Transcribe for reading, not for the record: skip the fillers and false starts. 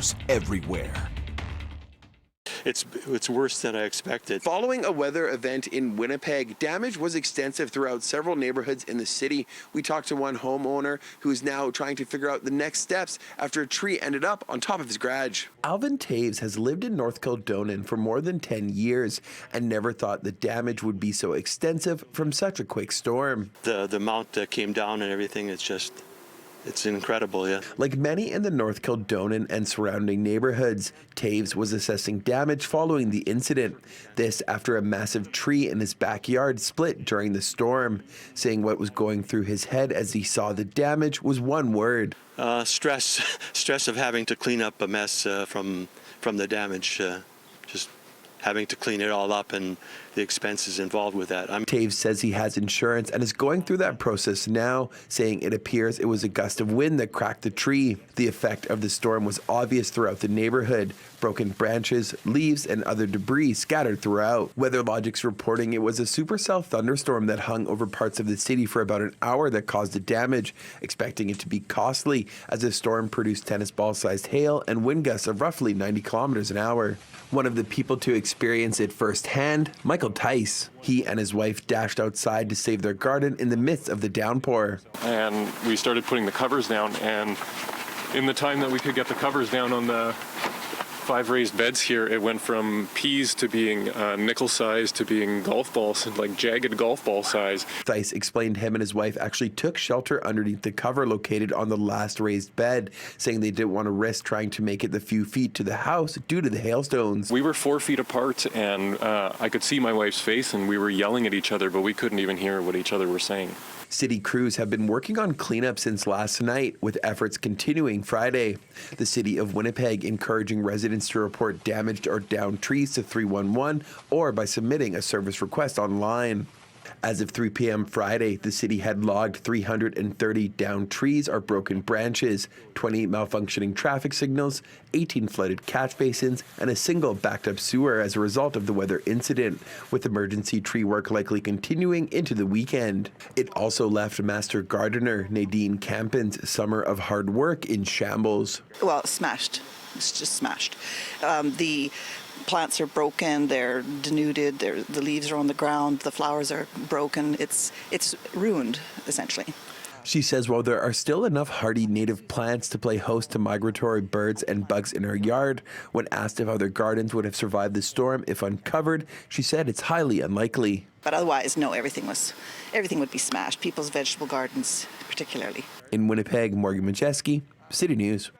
tornadoes everywhere. It's worse than I expected. Following a weather event in Winnipeg, damage was extensive throughout several neighborhoods in the city. We talked to one homeowner who is now trying to figure out the next steps after a tree ended up on top of his garage. Alvin Taves has lived in North Kildonan for more than 10 years and never thought the damage would be so extensive from such a quick storm. The amount that came down and everything, it's incredible, yeah. Like many in the North Kildonan and surrounding neighborhoods, Taves was assessing damage following the incident. This after a massive tree in his backyard split during the storm. Saying what was going through his head as he saw the damage was one word. Stress of having to clean up a mess from the damage. Just having to clean it all up and the expenses involved with that. Taves says he has insurance and is going through that process now, saying it appears it was a gust of wind that cracked the tree. The effect of the storm was obvious throughout the neighborhood. Broken branches, leaves, and other debris scattered throughout. WeatherLogic's reporting it was a supercell thunderstorm that hung over parts of the city for about an hour that caused the damage, expecting it to be costly as the storm produced tennis ball-sized hail and wind gusts of roughly 90 kilometers an hour. One of the people to experience it firsthand, Michael Tice. He and his wife dashed outside to save their garden in the midst of the downpour. And we started putting the covers down, and in the time that we could get the covers down on the 5 raised beds here, it went from peas to being nickel size to being golf balls, like jagged golf ball size. Thice explained him and his wife actually took shelter underneath the cover located on the last raised bed, saying they didn't want to risk trying to make it the few feet to the house due to the hailstones. We were 4 feet apart, and I could see my wife's face, and we were yelling at each other, but we couldn't even hear what each other were saying. City crews have been working on cleanup since last night, with efforts continuing Friday. The city of Winnipeg encouraging residents to report damaged or downed trees to 311 or by submitting a service request online. As of 3 p.m. Friday, the city had logged 330 downed trees or broken branches, 20 malfunctioning traffic signals, 18 flooded catch basins, and a single backed-up sewer as a result of the weather incident, with emergency tree work likely continuing into the weekend. It also left master gardener Nadine Campen's summer of hard work in shambles. Well, smashed. It's just smashed. The plants are broken, they're denuded, the leaves are on the ground, the flowers are broken. It's ruined, essentially. She says while there are still enough hardy native plants to play host to migratory birds and bugs in her yard, when asked if other gardens would have survived the storm if uncovered, she said it's highly unlikely. But otherwise, no, everything would be smashed, people's vegetable gardens particularly. In Winnipeg, Morgan Majeski, City News.